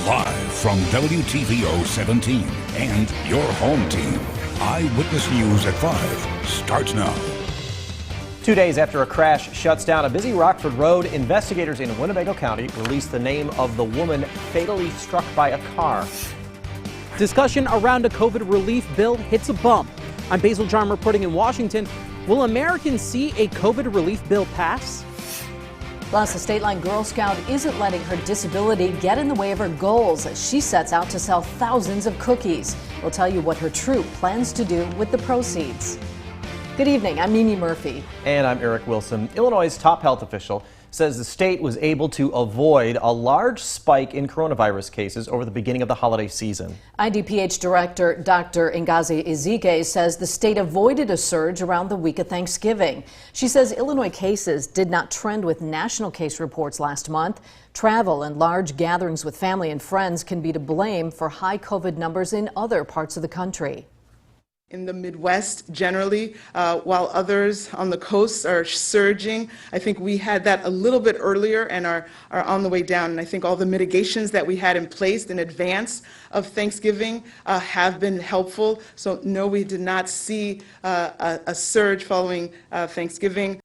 Live from WTVO 17 and your home team, Eyewitness News at 5 starts now. 2 days after a crash shuts down a busy Rockford road, investigators in Winnebago County released the name of the woman fatally struck by a car. Discussion around a COVID relief bill hits a bump. I'm Basil John reporting in Washington. Will Americans see a COVID relief bill pass? Plus, a State-line Girl Scout isn't letting her disability get in the way of her goals as she sets out to sell thousands of cookies. We'll tell you what her troop plans to do with the proceeds. Good evening, I'm Mimi Murphy. And I'm Eric Wilson. Illinois' top health official says the state was able to avoid a large spike in coronavirus cases over the beginning of the holiday season. IDPH Director Dr. Ngozi Ezike says the state avoided a surge around the week of Thanksgiving. She says Illinois cases did not trend with national case reports last month. Travel and large gatherings with family and friends can be to blame for high COVID numbers in other parts of the country. In the Midwest generally, while others on the coast are surging, I think we had that a little bit earlier and are on the way down. And I think all the mitigations that we had in place in advance of Thanksgiving have been helpful. So no, we did not see a surge following Thanksgiving.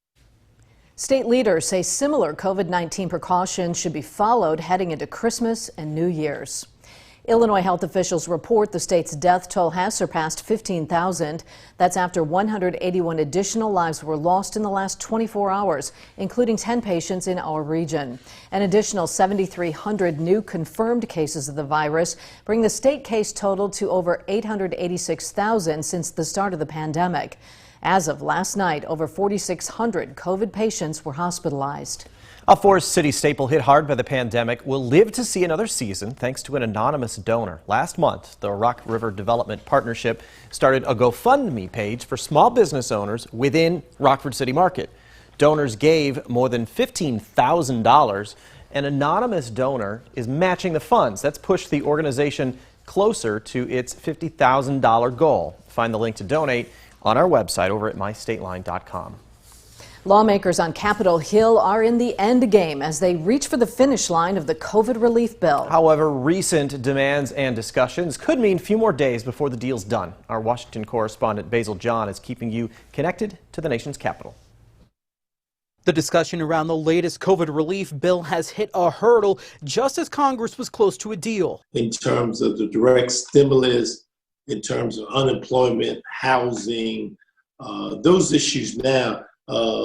State leaders say similar COVID-19 precautions should be followed heading into Christmas and New Year's. Illinois health officials report the state's death toll has surpassed 15,000. That's after 181 additional lives were lost in the last 24 hours, including 10 patients in our region. An additional 7,300 new confirmed cases of the virus bring the state case total to over 886,000 since the start of the pandemic. As of last night, over 4,600 COVID patients were hospitalized. A Forest City staple hit hard by the pandemic will live to see another season thanks to an anonymous donor. Last month, the Rock River Development Partnership started a GoFundMe page for small business owners within Rockford City Market. Donors gave more than $15,000. An anonymous donor is matching the funds. That's pushed the organization closer to its $50,000 goal. Find the link to donate on our website over at mystateline.com. Lawmakers on Capitol Hill are in the end game as they reach for the finish line of the COVID relief bill. However, recent demands and discussions could mean a few more days before the deal's done. Our Washington correspondent Basil John is keeping you connected to the nation's capital. The discussion around the latest COVID relief bill has hit a hurdle just as Congress was close to a deal. In terms of the direct stimulus, in terms of unemployment, housing, those issues now,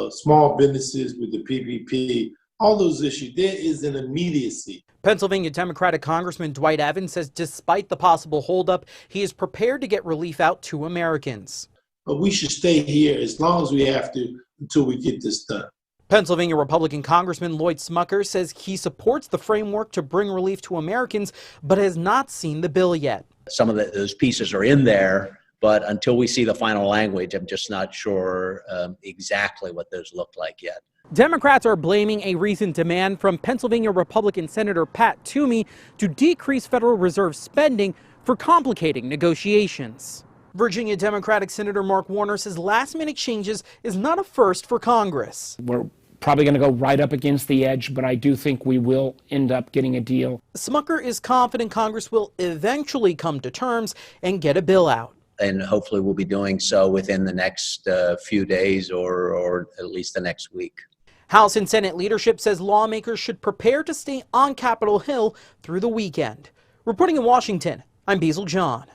small businesses with the PPP, all those issues, there is an immediacy. Pennsylvania Democratic Congressman Dwight Evans says despite the possible holdup, he is prepared to get relief out to Americans. But we should stay here as long as we have to until we get this done. Pennsylvania Republican Congressman Lloyd Smucker says he supports the framework to bring relief to Americans, but has not seen the bill yet. Some of those pieces are in there, but until we see the final language, I'm just not sure exactly what those look like yet. Democrats are blaming a recent demand from Pennsylvania Republican Senator Pat Toomey to decrease Federal Reserve spending for complicating negotiations. Virginia Democratic Senator Mark Warner says last-minute changes is not a first for Congress. We're probably going to go right up against the edge, but I do think we will end up getting a deal. Smucker is confident Congress will eventually come to terms and get a bill out. And hopefully we'll be doing so within the next few days or at least the next week. House and Senate leadership says lawmakers should prepare to stay on Capitol Hill through the weekend. Reporting in Washington, I'm Basil John.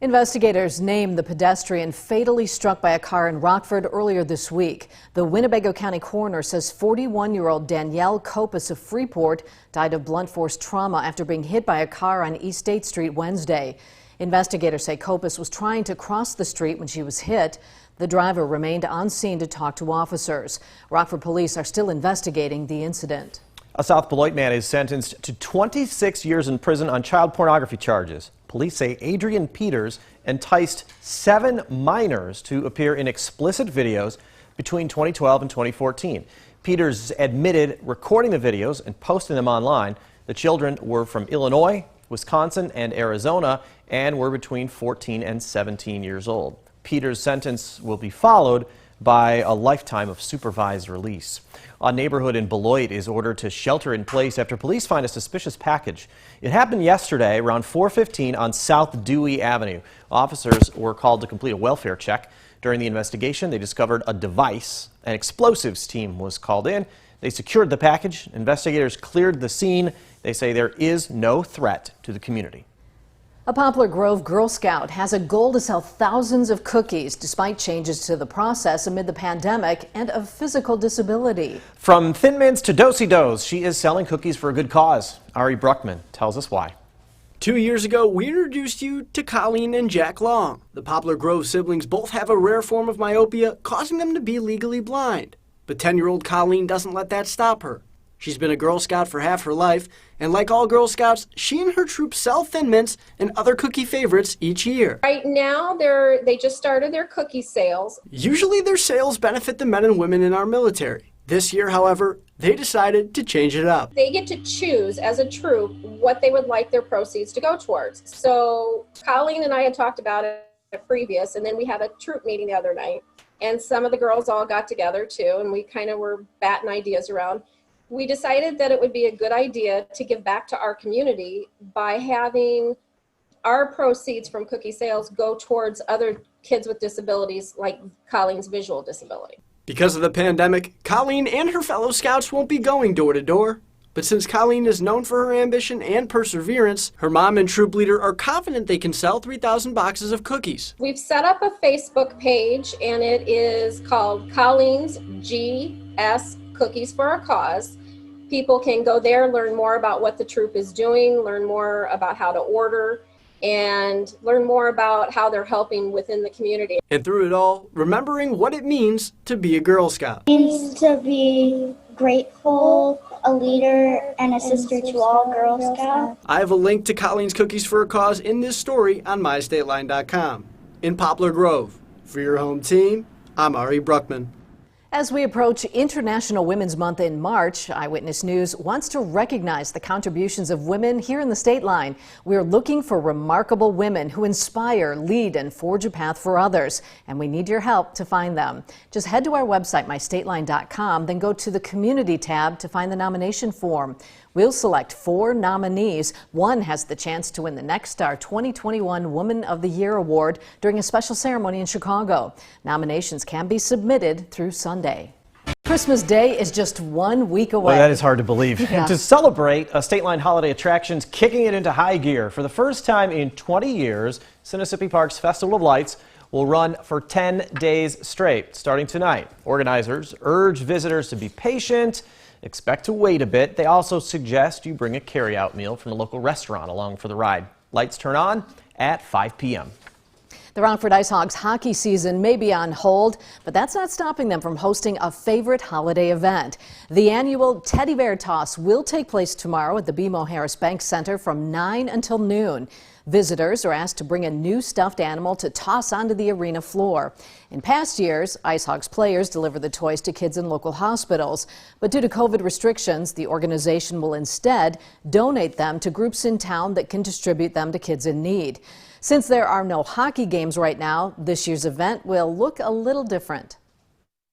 Investigators named the pedestrian fatally struck by a car in Rockford earlier this week. The Winnebago County coroner says 41-year-old Danielle Kopus of Freeport died of blunt force trauma after being hit by a car on East State Street Wednesday. Investigators say Kopus was trying to cross the street when she was hit. The driver remained on scene to talk to officers. Rockford police are still investigating the incident. A South Beloit man is sentenced to 26 years in prison on child pornography charges. Police say Adrian Peters enticed 7 minors to appear in explicit videos between 2012 and 2014. Peters admitted recording the videos and posting them online. The children were from Illinois, Wisconsin, and Arizona, and were between 14 and 17 years old. Peters' sentence will be followed by a lifetime of supervised release. A neighborhood in Beloit is ordered to shelter in place after police find a suspicious package. It happened yesterday around 4:15 on South Dewey Avenue. Officers were called to complete a welfare check. During the investigation, they discovered a device. An explosives team was called in. They secured the package. Investigators cleared the scene. They say there is no threat to the community. A Poplar Grove Girl Scout has a goal to sell thousands of cookies despite changes to the process amid the pandemic and a physical disability. From Thin Mints to Do-si-dos, she is selling cookies for a good cause. Ari Bruckman tells us why. 2 years ago, we introduced you to Colleen and Jack Long. The Poplar Grove siblings both have a rare form of myopia, causing them to be legally blind. But 10-year-old Colleen doesn't let that stop her. She's been a Girl Scout for half her life, and like all Girl Scouts, she and her troop sell Thin Mints and other cookie favorites each year. Right now, they just started their cookie sales. Usually their sales benefit the men and women in our military. This year, however, they decided to change it up. They get to choose as a troop what they would like their proceeds to go towards. So Colleen and I had talked about it previous, and then we had a troop meeting the other night, and some of the girls all got together too, and we kind of were batting ideas around. We decided that it would be a good idea to give back to our community by having our proceeds from cookie sales go towards other kids with disabilities like Colleen's visual disability. Because of the pandemic, Colleen and her fellow scouts won't be going door to door. But since Colleen is known for her ambition and perseverance, her mom and troop leader are confident they can sell 3,000 boxes of cookies. We've set up a Facebook page, and it is called Colleen's GS Cookies for a Cause. People can go there, learn more about what the troop is doing, learn more about how to order, and learn more about how they're helping within the community. And through it all, remembering what it means to be a Girl Scout. It means to be grateful, a leader, and a sister to all Girl Scouts. I have a link to Colleen's Cookies for a Cause in this story on mystateline.com. In Poplar Grove, for your home team, I'm Ari Bruckman. As we approach International Women's Month in March, Eyewitness News wants to recognize the contributions of women here in the state line. We're looking for remarkable women who inspire, lead, and forge a path for others, and we need your help to find them. Just head to our website, mystateline.com, then go to the Community tab to find the nomination form. We'll select 4 nominees. One has the chance to win the Nexstar 2021 Woman of the Year Award during a special ceremony in Chicago. Nominations can be submitted through Sunday. Christmas Day is just 1 week away. Well, that is hard to believe. Yeah. And to celebrate, a State Line holiday attraction's kicking it into high gear. For the first time in 20 years, Sinisippi Park's Festival of Lights will run for 10 days straight, starting tonight. Organizers urge visitors to be patient, expect to wait a bit. They also suggest you bring a carry-out meal from a local restaurant along for the ride. Lights turn on at 5 p.m. The Rockford IceHogs hockey season may be on hold, but that's not stopping them from hosting a favorite holiday event. The annual Teddy Bear Toss will take place tomorrow at the BMO Harris Bank Center from 9 until noon. Visitors are asked to bring a new stuffed animal to toss onto the arena floor. In past years, IceHogs players deliver the toys to kids in local hospitals. But due to COVID restrictions, the organization will instead donate them to groups in town that can distribute them to kids in need. Since there are no hockey games right now, this year's event will look a little different.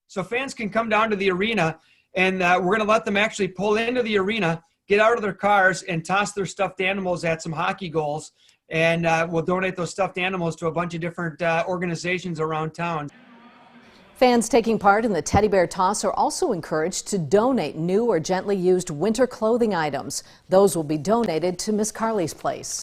So fans can come down to the arena, and we're going to let them actually pull into the arena, get out of their cars, and toss their stuffed animals at some hockey goals. And we'll donate those stuffed animals to a bunch of different organizations around town. Fans taking part in the Teddy Bear Toss are also encouraged to donate new or gently used winter clothing items. Those will be donated to Miss Carly's Place.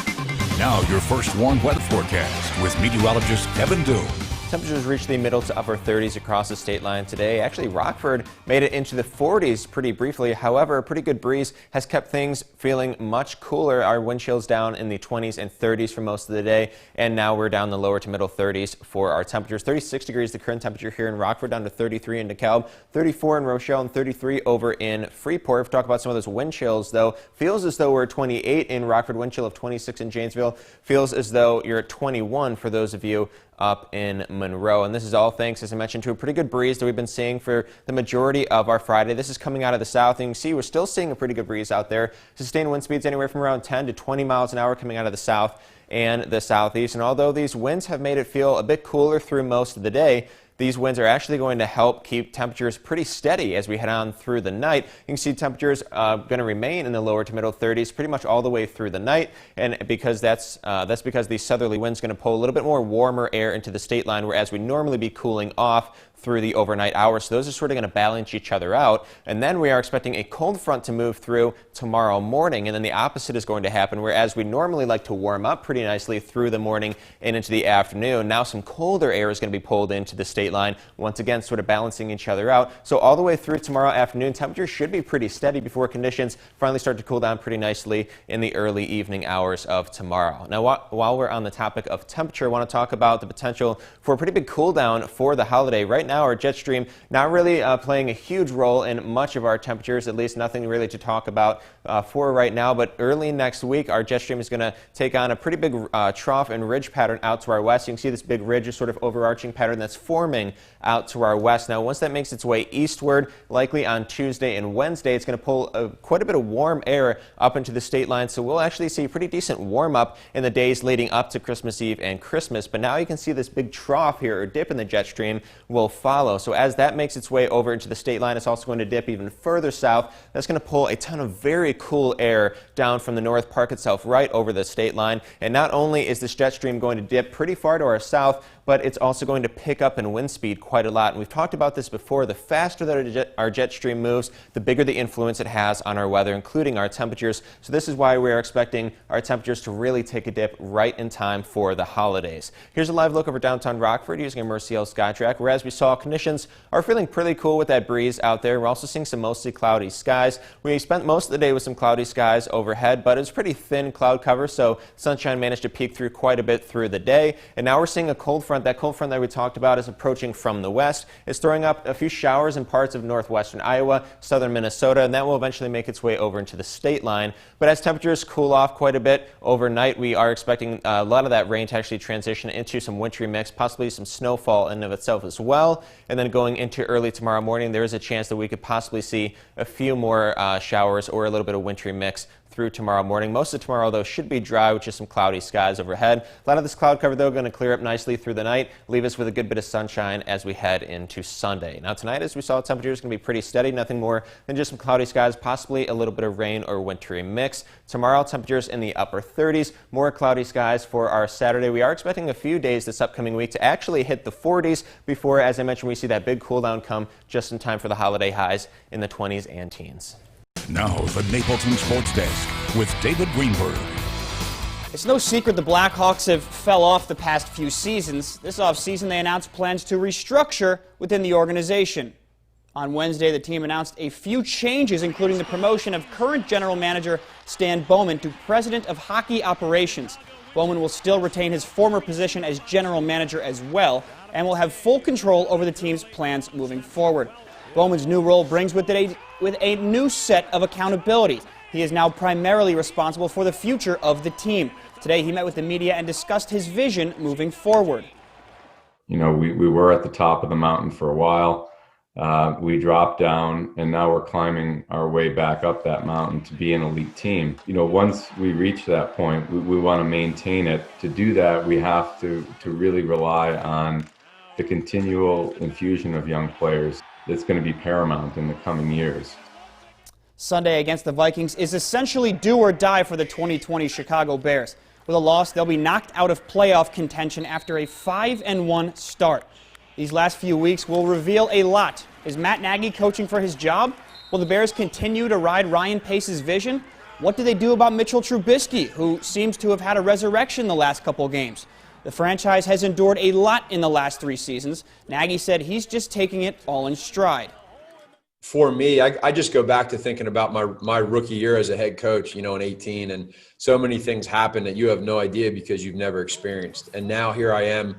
Now your first warm weather forecast with meteorologist Kevin Doom. Temperatures reached the middle to upper 30s across the state line today. Actually, Rockford made it into the 40s pretty briefly. However, a pretty good breeze has kept things feeling much cooler. Our wind chills down in the 20s and 30s for most of the day, and now we're down the lower to middle 30s for our temperatures. 36 degrees the current temperature here in Rockford, down to 33 in DeKalb, 34 in Rochelle, and 33 over in Freeport. If we talk about some of those wind chills, though, feels as though we're 28 in Rockford, wind chill of 26 in Janesville. Feels as though you're at 21 for those of you up in Monroe. And this is all thanks, as I mentioned, to a pretty good breeze that we've been seeing for the majority of our Friday. This is coming out of the south, and you can see we're still seeing a pretty good breeze out there. Sustained wind speeds anywhere from around 10 to 20 miles an hour coming out of the south and the southeast. And although these winds have made it feel a bit cooler through most of the day, these winds are actually going to help keep temperatures pretty steady as we head on through the night. You can see temperatures going to remain in the lower to middle 30s pretty much all the way through the night, and because that's because the southerly wind's going to pull a little bit more warmer air into the state line, whereas we normally be cooling off through the overnight hours. So those are sort of going to balance each other out. And then we are expecting a cold front to move through tomorrow morning. And then the opposite is going to happen, whereas we normally like to warm up pretty nicely through the morning and into the afternoon. Now some colder air is going to be pulled into the state line, once again sort of balancing each other out. So all the way through tomorrow afternoon, temperatures should be pretty steady before conditions finally start to cool down pretty nicely in the early evening hours of tomorrow. Now, while we're on the topic of temperature, I want to talk about the potential for a pretty big cool down for the holiday. Right now, our jet stream not really playing a huge role in much of our temperatures, at least nothing really to talk about for right now. But early next week, our jet stream is going to take on a pretty big trough and ridge pattern out to our west. You can see this big ridge is sort of overarching pattern that's forming out to our west. Now, once that makes its way eastward, likely on Tuesday and Wednesday, it's going to pull quite a bit of warm air up into the state line. So we'll actually see a pretty decent warm up in the days leading up to Christmas Eve and Christmas. But now you can see this big trough here, or dip in the jet stream, will follow. So as that makes its way over into the state line, it's also going to dip even further south. That's going to pull a ton of very cool air down from the north, park itself right over the state line. And not only is this jet stream going to dip pretty far to our south, but it's also going to pick up in wind speed quite a lot. And we've talked about this before. The faster that our jet stream moves, the bigger the influence it has on our weather, including our temperatures. So this is why we're expecting our temperatures to really take a dip right in time for the holidays. Here's a live look over downtown Rockford using a Merciel Skytrack, where as we saw, conditions are feeling pretty cool with that breeze out there. We're also seeing some mostly cloudy skies. We spent most of the day with some cloudy skies overhead, but it's pretty thin cloud cover, so sunshine managed to peek through quite a bit through the day. And now we're seeing a cold front. That cold front that we talked about is approaching from the west. It's throwing up a few showers in parts of northwestern Iowa, southern Minnesota, and that will eventually make its way over into the state line. But as temperatures cool off quite a bit overnight, we are expecting a lot of that rain to actually transition into some wintry mix, possibly some snowfall in and of itself as well. And then going into early tomorrow morning, there is a chance that we could possibly see a few more showers or a little bit of wintry mix through tomorrow morning. Most of tomorrow, though, should be dry with just some cloudy skies overhead. A lot of this cloud cover, though, going to clear up nicely through the night, leave us with a good bit of sunshine as we head into Sunday. Now, tonight, as we saw, temperatures going to be pretty steady, nothing more than just some cloudy skies, possibly a little bit of rain or wintry mix. Tomorrow, temperatures in the upper 30s, more cloudy skies for our Saturday. We are expecting a few days this upcoming week to actually hit the 40s before, as I mentioned, we see that big cool down come just in time for the holiday highs in the 20s and teens. Now, the Napleton Sports Desk with David Greenberg. It's no secret the Blackhawks have fell off the past few seasons. This offseason, they announced plans to restructure within the organization. On Wednesday, the team announced a few changes, including the promotion of current general manager Stan Bowman to president of hockey operations. Bowman will still retain his former position as general manager as well, and will have full control over the team's plans moving forward. Bowman's new role brings with it a new set of accountability. He is now primarily responsible for the future of the team. Today, he met with the media and discussed his vision moving forward. You know, we were at the top of the mountain for a while. We dropped down, and now we're climbing our way back up that mountain to be an elite team. You know, once we reach that point, we want to maintain it. To do that, we have to really rely on the continual infusion of young players. It's going to be paramount in the coming years. Sunday against the Vikings is essentially do or die for the 2020 Chicago Bears. With a loss, they'll be knocked out of playoff contention after a 5-1 start. These last few weeks will reveal a lot. Is Matt Nagy coaching for his job? Will the Bears continue to ride Ryan Pace's vision? What do they do about Mitchell Trubisky, who seems to have had a resurrection the last couple games? The franchise has endured a lot in the last 3 seasons. Nagy said he's just taking it all in stride. For me, I just go back to thinking about my rookie year as a head coach, you know, in 18, and so many things happen that you have no idea because you've never experienced. And now here I am,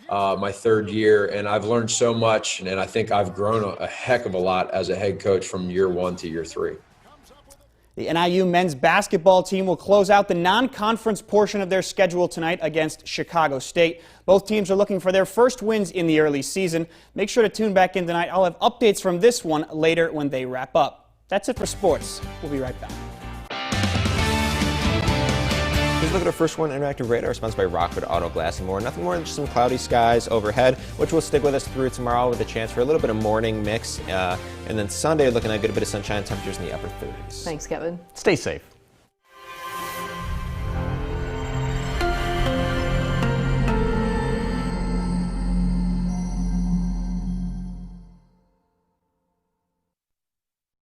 my 3rd year, and I've learned so much, and I think I've grown a heck of a lot as a head coach from year 1 to year 3. The NIU men's basketball team will close out the non-conference portion of their schedule tonight against Chicago State. Both teams are looking for their first wins in the early season. Make sure to tune back in tonight. I'll have updates from this one later when they wrap up. That's it for sports. We'll be right back. The Let's look at our first one, Interactive Radar, sponsored by Rockwood Auto Glass and more. Nothing more than just some cloudy skies overhead, which will stick with us through tomorrow with a chance for a little bit of morning mix. And then Sunday, looking at a good bit of sunshine, temperatures in the upper 30s. Thanks, Kevin. Stay safe.